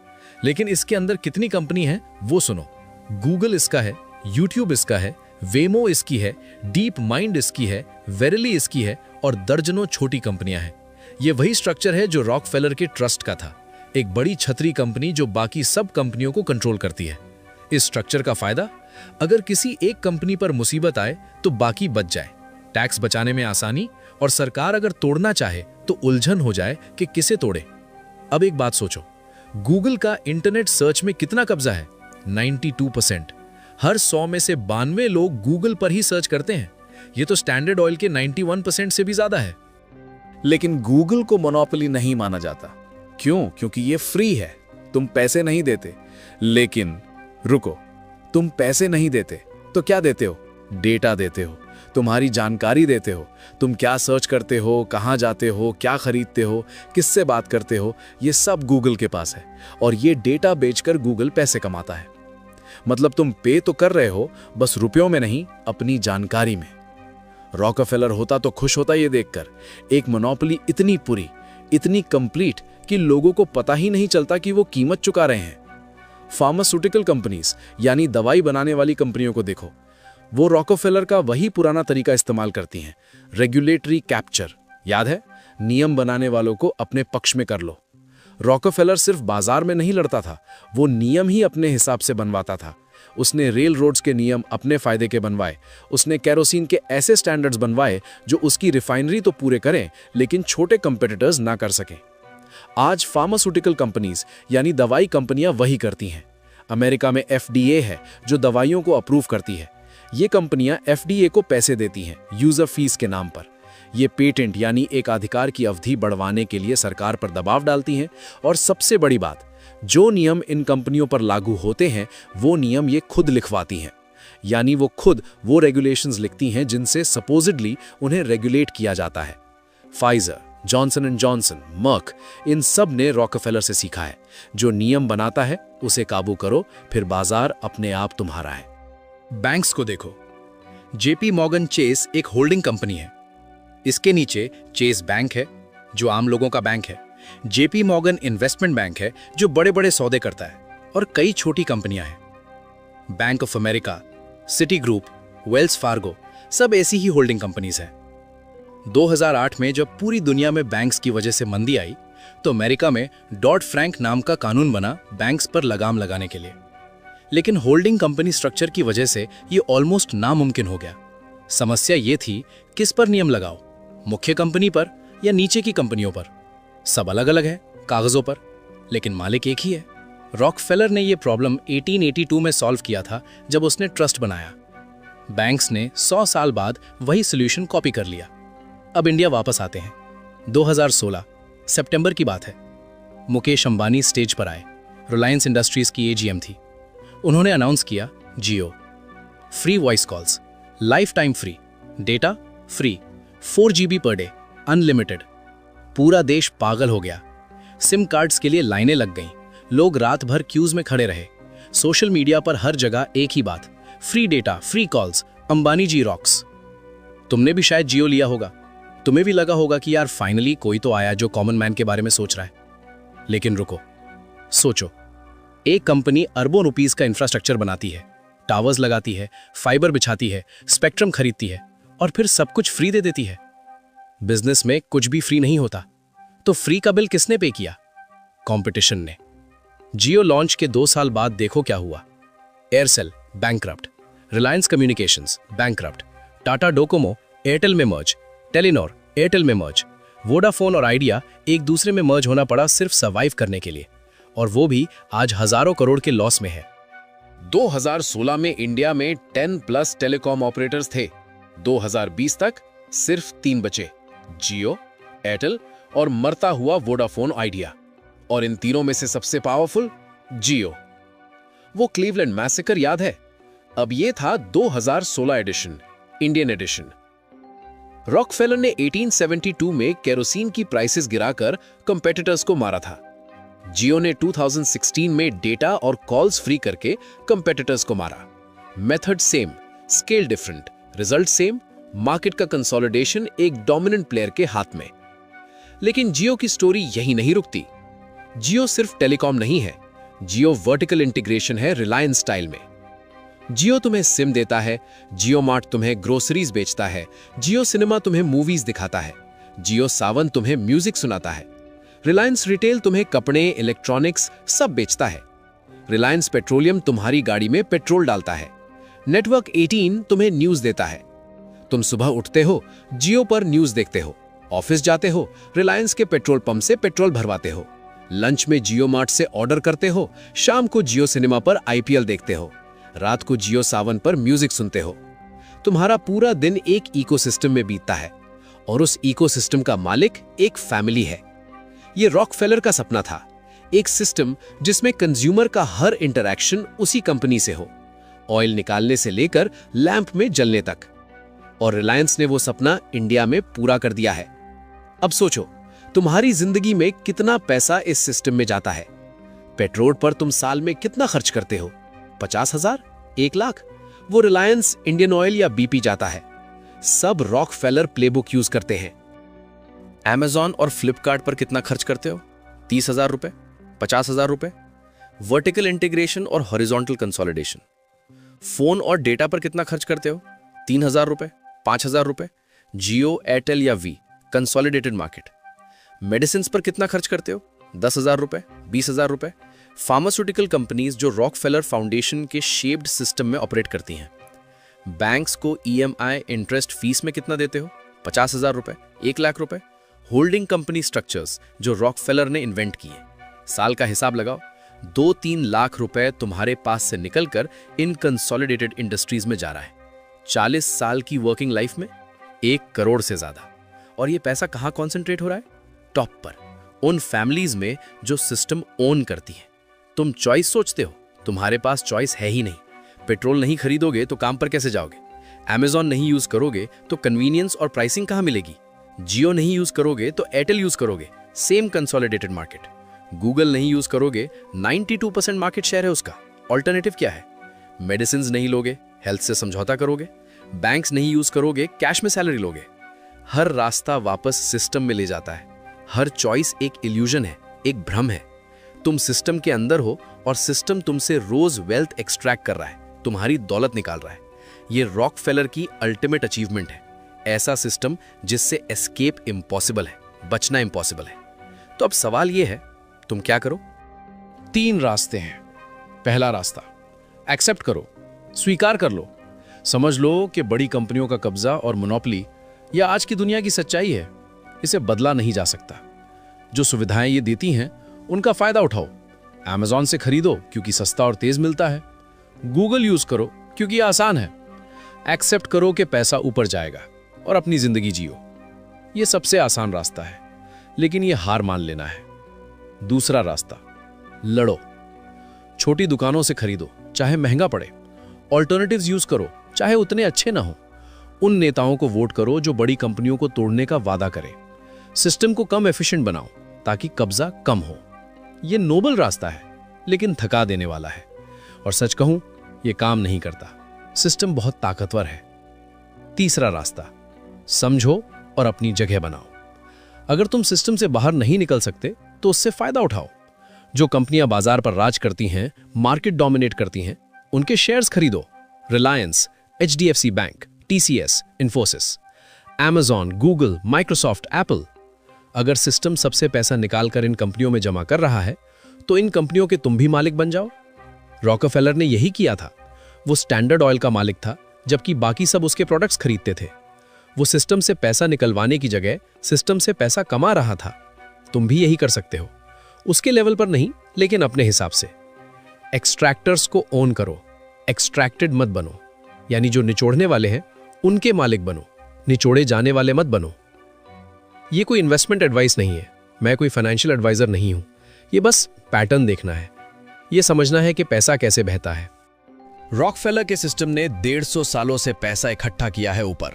लेकिन इसके अंदर कितनी कंपनी है वो सुनो। गूगल इसका है, यूट्यूब इसका है, वेमो इसकी है, डीप माइंड इसकी है, वेरिली इसकी है और दर्जनों छोटी कंपनियां हैं। ये वही स्ट्रक्चर है जो रॉकफेलर के ट्रस्ट का था, एक बड़ी छतरी कंपनी जो बाकी सब कंपनियों को कंट्रोल करती है। इस स्ट्रक्चर का फायदा, अगर किसी एक कंपनी पर मुसीबत आए तो बाकी बच जाए, टैक्स बचाने में आसानी, और सरकार अगर तोड़ना चाहे तो उलझन हो जाए कि किसे तोड़े। अब एक बात सोचो, गूगल का इंटरनेट सर्च में कितना कब्जा है? 92%। हर 100 में से 92 लोग गूगल पर ही सर्च करते हैं। ये तो स्टैंडर्ड ऑयल के 91% से भी ज्यादा है। लेकिन गूगल को मोनोपोली नहीं माना जाता। क्यों? क्योंकि ये फ्री है, तुम पैसे नहीं देते। लेकिन रुको, तुम पैसे नहीं देते तो क्या देते हो? डेटा देते हो, तुम्हारी जानकारी देते हो। तुम क्या सर्च करते हो, कहां जाते हो, क्या खरीदते हो, किससे बात करते हो, ये सब गूगल के पास है, और ये डेटा बेचकर गूगल पैसे कमाता है। मतलब तुम पे तो कर रहे हो, बस रुपयों में नहीं, अपनी जानकारी में। रॉकफेलर होता तो खुश होता ये देखकर, एक मोनोपोली इतनी पूरी, इतनी कंप्लीट कि लोगों को पता ही नहीं चलता कि वो कीमत चुका रहे हैं। फार्मास्यूटिकल कंपनीज यानी दवाई बनाने वाली कंपनियों को देखो, वो रॉकफेलर का वही पुराना तरीका इस्तेमाल करती हैं, रेगुलेटरी कैप्चर। याद है, नियम बनाने वालों को अपने पक्ष में कर लो। रॉकफेलर सिर्फ बाजार में नहीं लड़ता था, वो नियम ही अपने हिसाब से बनवाता था। उसने रेल रोड्स के नियम अपने फायदे के बनवाए, उसने केरोसिन के ऐसे स्टैंडर्ड्स बनवाए जो उसकी रिफाइनरी तो पूरे करें लेकिन छोटे कंपेटिटर्स ना कर सकें। आज फार्मास्यूटिकल कंपनीज यानी दवाई कंपनियां वही करती हैं। अमेरिका में FDA है जो दवाइयों को अप्रूव करती है। ये कंपनियां FDA को पैसे देती हैं यूजर फीस के नाम पर। ये पेटेंट यानी एक अधिकार की अवधि बढ़वाने के लिए सरकार पर दबाव डालती हैं, और सबसे बड़ी बात, जो नियम इन कंपनियों पर लागू होते हैं वो नियम ये खुद लिखवाती हैं। यानी वो खुद वो रेगुलेशंस लिखती हैं जिनसे सपोजिडली उन्हें रेगुलेट किया जाता है। Pfizer, Johnson and Johnson, Merck, इन सब ने रॉकफेलर से सीखा है, जो नियम बनाता है उसे काबू करो, फिर बाजार अपने आप तुम्हारा है। बैंक्स को देखो, जेपी मॉर्गन चेस एक होल्डिंग कंपनी है। इसके नीचे चेस बैंक है जो आम लोगों का बैंक है, जेपी मॉर्गन इन्वेस्टमेंट बैंक है जो बड़े बड़े सौदे करता है, और कई छोटी कंपनियां हैं। Bank of America, city group, Wells Fargo, सब ऐसी ही होल्डिंग कंपनीज हैं। 2008 में जब पूरी दुनिया में बैंक्स की वजह से मंदी आई तो अमेरिका में डॉड फ्रैंक नाम का कानून बना बैंक्स पर लगाम लगाने के लिए। लेकिन होल्डिंग कंपनी स्ट्रक्चर की वजह से ये ऑलमोस्ट नामुमकिन हो गया। समस्या ये थी, किस पर नियम लगाओ, मुख्य कंपनी पर या नीचे की कंपनियों पर? सब अलग अलग है कागजों पर, लेकिन मालिक एक ही है। रॉकफेलर ने यह प्रॉब्लम 1882 में सॉल्व किया था जब उसने ट्रस्ट बनाया। बैंक्स ने 100 साल बाद वही सोल्यूशन कॉपी कर लिया। अब इंडिया वापस आते हैं। 2016 सितंबर की बात है। मुकेश अंबानी स्टेज पर आए। रिलायंस इंडस्ट्रीज की AGM थी। उन्होंने अनाउंस किया Jio, free voice calls, life time free, data free, 4 GB per day, unlimited. पूरा देश पागल हो गया। सिम कार्ड्स के लिए लाइनें लग गईं। लोग रात भर क्यूज में खड़े रहे। सोशल मीडिया पर हर जगह एक ही बात, free data, free calls, Ambani ji rocks. तुमने भी शायद जियो लिया होगा। तुम्हें भी लगा होगा कि यार फाइनली कोई तो आया जो कॉमन मैन के बारे में सोच रहा है। लेकिन रुको, सोचो, एक कंपनी अरबों रुपीस का इंफ्रास्ट्रक्चर बनाती है, टावर्स लगाती है, फाइबर बिछाती है, स्पेक्ट्रम खरीदती है, और फिर सब कुछ फ्री दे देती है। बिजनेस में कुछ भी फ्री नहीं होता। तो फ्री का बिल किसने पे किया? कंपटीशन ने। जियो लॉन्च के 2 साल बाद देखो क्या हुआ। Aircel bankrupt, Reliance communications bankrupt, Tata Docomo Airtel में मर्ज, टेलीनॉर एयरटेल में मर्ज, वोडाफोन और आइडिया एक दूसरे में मर्ज होना पड़ा सिर्फ सर्वाइव करने के लिए, और वो भी आज हजारों करोड़ के लॉस में है। 2016 में इंडिया में 10+ टेलीकॉम ऑपरेटर्स थे। 2020 तक सिर्फ 3 बचे, जियो, एयरटेल और मरता हुआ वोडाफोन आइडिया। और इन तीनों में से सबसे पावरफुल जियो। वो क्लीवलैंड मैसेकर याद है? अब ये था 2016 एडिशन, इंडियन एडिशन। रॉकफेलर ने 1872 में केरोसिन की प्राइसेस गिराकर कंपेटिटर्स को मारा था। जियो ने 2016 में डेटा और कॉल्स फ्री करके कंपेटिटर्स को मारा। Method same, scale different, result same, market का कंसोलिडेशन एक डोमिनेंट प्लेयर के हाथ में। लेकिन जियो की स्टोरी यही नहीं रुकती। जियो सिर्फ टेलीकॉम नहीं है, जियो वर्टिकल इंटीग्रेशन है रिलायंस स्टाइल में। जियो तुम्हें सिम देता है, जियो मार्ट तुम्हें ग्रोसरीज बेचता है, जियो सिनेमा तुम्हें मूवीज दिखाता है, जियो सावन तुम्हें म्यूजिक सुनाता है, रिलायंस रिटेल तुम्हें कपड़े, इलेक्ट्रॉनिक्स सब बेचता है, रिलायंस पेट्रोलियम तुम्हारी गाड़ी में पेट्रोल डालता है, नेटवर्क 18 तुम्हें न्यूज देता है। तुम सुबह उठते हो, जियो पर न्यूज देखते हो, ऑफिस जाते हो, रिलायंस के पेट्रोल पंप से पेट्रोल भरवाते हो, लंच में जियो मार्ट से ऑर्डर करते हो, शाम को जियो सिनेमा पर आईपीएल देखते हो, रात को जियो सावन पर म्यूजिक सुनते हो। तुम्हारा पूरा दिन एक इकोसिस्टम में बीतता है और उस इकोसिस्टम का मालिक एक फैमिली है। यह रॉकफेलर का सपना था, एक सिस्टम जिसमें कंज्यूमर का हर इंटरैक्शन उसी कंपनी से हो, ऑयल निकालने से लेकर लैंप में जलने तक। और रिलायंस ने वो सपना इंडिया में पूरा कर दिया है। अब सोचो, तुम्हारी जिंदगी में कितना पैसा इस सिस्टम में जाता है। पेट्रोल पर तुम साल में कितना खर्च करते हो? 50,000, 1 लाख? वो रिलायंस, इंडियन ऑयल या बीपी जाता है। सब रॉकफेलर प्लेबुक यूज करते हैं। Amazon और फ्लिपकार्ट पर कितना खर्च करते हो? 30,000 रुपए, 50,000 रुपए? वर्टिकल इंटीग्रेशन और हॉरिजॉन्टल कंसोलिडेशन। फोन और डेटा पर कितना खर्च करते हो? 3,000 रुपए, 5,000 रुपए? जियो, एयरटेल या वी, कंसोलिडेटेड मार्केट। मेडिसिन पर कितना खर्च करते हो? 10,000 रुपए, 20,000 रुपए? फार्मास्यूटिकल कंपनीज जो रॉकफेलर फाउंडेशन के शेप्ड सिस्टम में ऑपरेट करती हैं। बैंक्स को EMI इंटरेस्ट फीस में कितना देते हो? 50,000 रुपए, 1 लाख रुपए? होल्डिंग कंपनी स्ट्रक्चर्स जो रॉकफेलर ने इन्वेंट किए, साल का हिसाब लगाओ, 2-3 लाख रुपए तुम्हारे पास से निकलकर इन कंसोलिडेटेड इंडस्ट्रीज में जा रहा है। 40 साल की वर्किंग लाइफ में 1 करोड़ से ज्यादा। और ये पैसा कहां कॉन्सेंट्रेट हो रहा है? टॉप पर, उन फैमिलीज में जो सिस्टम ओन करती हैं। तुम चॉइस सोचते हो, तुम्हारे पास चॉइस है ही नहीं। पेट्रोल नहीं खरीदोगे तो काम पर कैसे जाओगे? Amazon नहीं यूज करोगे तो कन्वीनियंस और प्राइसिंग कहां मिलेगी? जियो नहीं यूज करोगे तो एयरटेल यूज करोगे, सेम कंसोलिडेटेड मार्केट। गूगल नहीं यूज करोगे, 92% मार्केट शेयर है उसका, ऑल्टरनेटिव क्या है? मेडिसिन नहीं लोगे, हेल्थ से समझौता करोगे। बैंक्स नहीं यूज करोगे, कैश में सैलरी लोगे। हर रास्ता वापस सिस्टम में ले जाता है। हर चॉइस एक इल्यूजन है, एक भ्रम है। तुम सिस्टम के अंदर हो और सिस्टम तुमसे रोज वेल्थ एक्सट्रैक्ट कर रहा है, तुम्हारी दौलत निकाल रहा है। ये रॉकफेलर की अल्टीमेट अचीवमेंट है, ऐसा सिस्टम जिससे एस्केप इम्पॉसिबल है, बचना इम्पॉसिबल है। तो अब सवाल यह है, तुम क्या करो? 3 रास्ते हैं। पहला रास्ता, एक्सेप्ट करो, स्वीकार कर लो, समझ लो कि बड़ी कंपनियों का कब्जा और मोनोपोली या आज की दुनिया की सच्चाई है, इसे बदला नहीं जा सकता। जो सुविधाएं ये देती हैं उनका फायदा उठाओ। Amazon से खरीदो क्योंकि सस्ता और तेज मिलता है। गूगल यूज करो क्योंकि ये आसान है। एक्सेप्ट करो कि पैसा ऊपर जाएगा और अपनी जिंदगी जियो। ये सबसे आसान रास्ता है, लेकिन ये हार मान लेना है। दूसरा रास्ता, लड़ो। छोटी दुकानों से खरीदो, चाहे महंगा पड़े। ऑल्टरनेटिव्स यूज करो, चाहे उतने अच्छे ना हो। उन नेताओं को वोट करो जो बड़ी कंपनियों को तोड़ने का वादा करें। सिस्टम को कम एफिशिएंट बनाओ ताकि कब्जा कम हो। यह नोबल रास्ता है, लेकिन थका देने वाला है। और सच कहूं, यह काम नहीं करता। सिस्टम बहुत ताकतवर है। तीसरा रास्ता, समझो और अपनी जगह बनाओ। अगर तुम सिस्टम से बाहर नहीं निकल सकते तो उससे फायदा उठाओ। जो कंपनियां बाजार पर राज करती हैं, मार्केट डोमिनेट करती हैं, उनके शेयर्स खरीदो। Reliance, HDFC bank, TCS, Infosys, Amazon, Google, Microsoft, Apple. अगर सिस्टम सबसे पैसा निकालकर इन कंपनियों में जमा कर रहा है तो इन कंपनियों के तुम भी मालिक बन जाओ। रॉकफेलर ने यही किया था। वो स्टैंडर्ड ऑयल का मालिक था, जबकि बाकी सब उसके प्रोडक्ट्स खरीदते थे। वो सिस्टम से पैसा निकलवाने की जगह सिस्टम से पैसा कमा रहा था। तुम भी यही कर सकते हो, उसके लेवल पर नहीं, लेकिन अपने हिसाब से। एक्सट्रैक्टर्स को ओन करो, एक्सट्रैक्टेड मत बनो। यानी जो निचोड़ने वाले हैं उनके मालिक बनो, निचोड़े जाने वाले मत बनो। ये कोई इन्वेस्टमेंट एडवाइस नहीं है, मैं कोई फाइनेंशियल एडवाइजर नहीं हूं। ये बस पैटर्न देखना है, ये समझना है कि पैसा कैसे बहता है। रॉकफेलर के सिस्टम ने 150 सालों से पैसा इकट्ठा किया है ऊपर,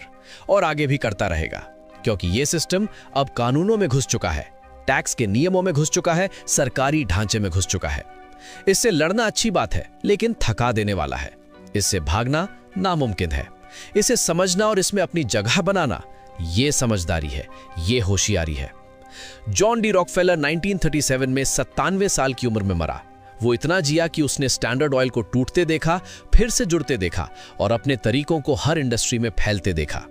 और आगे भी करता रहेगा, क्योंकि ये सिस्टम अब कानूनों में घुस चुका है, टैक्स के नियमों में घुस चुका है, सरकारी ढांचे में घुस चुका है। इससे लड़ना अच्छी बात है, लेकिन थका देने वाला है। इससे भागना नामुमकिन है। इसे समझना और इसमें अपनी जगह बनाना, ये समझदारी है, ये होशियारी है। जॉन डी रॉकफेलर 1937 में 97 साल की उम्र में मरा। वो इतना जिया कि उसने स्टैंडर्ड ऑयल को टूटते देखा, फिर से जुड़ते देखा और अपने तरीकों को हर इंडस्ट्री में फैलते देखा।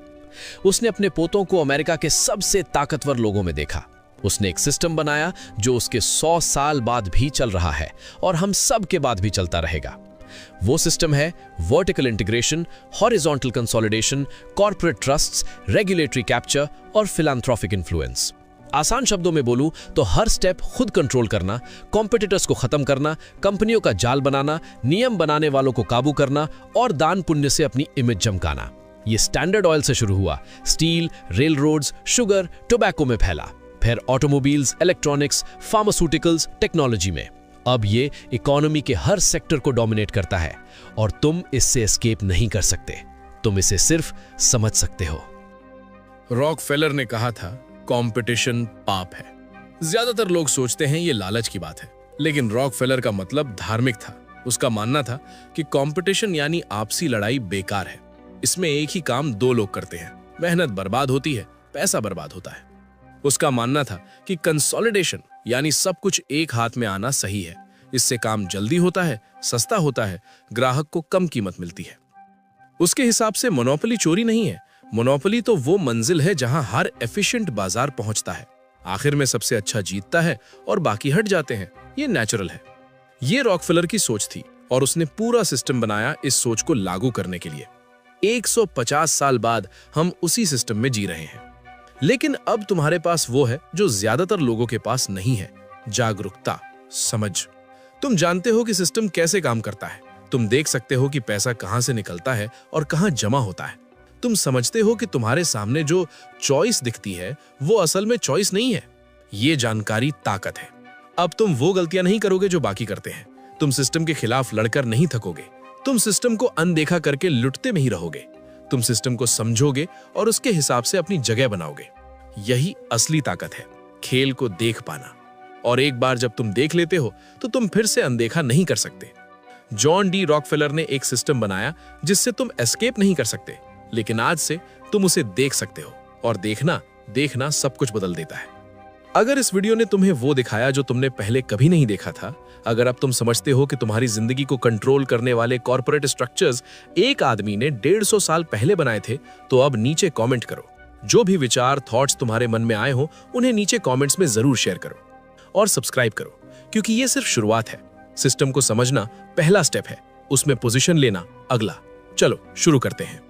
उसने अपने पोतों को अमेरिका के सबसे ताकतवर लोगों में देखा। उसने एक सिस्टम बनाया जो उसके 100 साल बाद भी चल रहा है और हम सब के बाद भी चलता रहेगा। वो सिस्टम है vertical integration, horizontal consolidation, corporate trusts, regulatory capture और फिलैंथ्रोपिक इन्फ्लुएंस। आसान शब्दों में बोलूं तो हर स्टेप खुद कंट्रोल करना, कॉम्पिटिटर्स को खत्म करना, कंपनियों का जाल बनाना, नियम बनाने वालों को काबू करना और दान पुण्य से अपनी इमेज चमकाना। ये स्टैंडर्ड ऑयल से शुरू हुआ, steel, rail roads, sugar, tobacco में फैला, फिर ऑटोमोबाइल्स, इलेक्ट्रॉनिक्स, फार्मास्यूटिकल्स, टेक्नोलॉजी में। अब ये इकोनॉमी के हर सेक्टर को डोमिनेट करता है और तुम इससे एस्केप नहीं कर सकते। तुम इसे सिर्फ समझ सकते हो। रॉकफेलर ने कहा था, कंपटीशन पाप है। ज्यादातर लोग सोचते हैं ये लालच की बात है, लेकिन रॉकफेलर का मतलब धार्मिक था। उसका मानना था कि कंपटीशन यानी आपसी लड़ाई बेकार है। इसमें एक ही काम दो लोग करते हैं, मेहनत बर्बाद होती है, पैसा बर्बाद होता है। उसका मानना था कि कंसोलिडेशन यानी सब कुछ एक हाथ में आना सही है। इससे काम जल्दी होता है, सस्ता होता है, ग्राहक को कम कीमत मिलती है। उसके हिसाब से मोनोपोली चोरी नहीं है। मोनोपोली तो वो मंजिल है जहां हर एफिशिएंट बाजार पहुंचता है, आखिर में सबसे अच्छा जीतता है और बाकी हट जाते हैं। ये नेचुरल है। ये रॉकफेलर की सोच थी और उसने पूरा सिस्टम बनाया इस सोच को लागू करने के लिए। 150 साल बाद हम उसी सिस्टम में जी रहे हैं। लेकिन अब तुम्हारे पास वो है जो ज्यादातर लोगों के पास नहीं है, जागरूकता, समझ। तुम जानते हो कि सिस्टम कैसे काम करता है। तुम देख सकते हो कि पैसा कहां से निकलता है और कहां जमा होता है। तुम समझते हो कि तुम्हारे सामने जो चॉइस दिखती है वो असल में चॉइस नहीं है। ये जानकारी ताकत है। अब तुम वो गलतियां नहीं करोगे जो बाकी करते हैं। तुम सिस्टम के खिलाफ लड़कर नहीं थकोगे। तुम सिस्टम को अनदेखा करके लुटते में ही रहोगे। तुम सिस्टम को समझोगे और उसके हिसाब से अपनी जगह बनाओगे। यही असली ताकत है, खेल को देख पाना। और एक बार जब तुम देख लेते हो तो तुम फिर से अनदेखा नहीं कर सकते। जॉन डी रॉकफेलर ने एक सिस्टम बनाया जिससे तुम एस्केप नहीं कर सकते, लेकिन आज से तुम उसे देख सकते हो, और देखना सब कुछ बदल देता है। अगर इस वीडियो ने तुम्हें वो दिखाया जो तुमने पहले कभी नहीं देखा था, अगर अब तुम समझते हो कि तुम्हारी जिंदगी को कंट्रोल करने वाले कॉर्पोरेट स्ट्रक्चर्स एक आदमी ने 150 साल पहले बनाए थे, तो अब नीचे कमेंट करो। जो भी विचार, थॉट्स तुम्हारे मन में आए हो, उन्हें नीचे कमेंट्स में जरूर शेयर करो और सब्सक्राइब करो, क्योंकि ये सिर्फ शुरुआत है। सिस्टम को समझना पहला स्टेप है, उसमें पोजीशन लेना अगला। चलो शुरू करते हैं।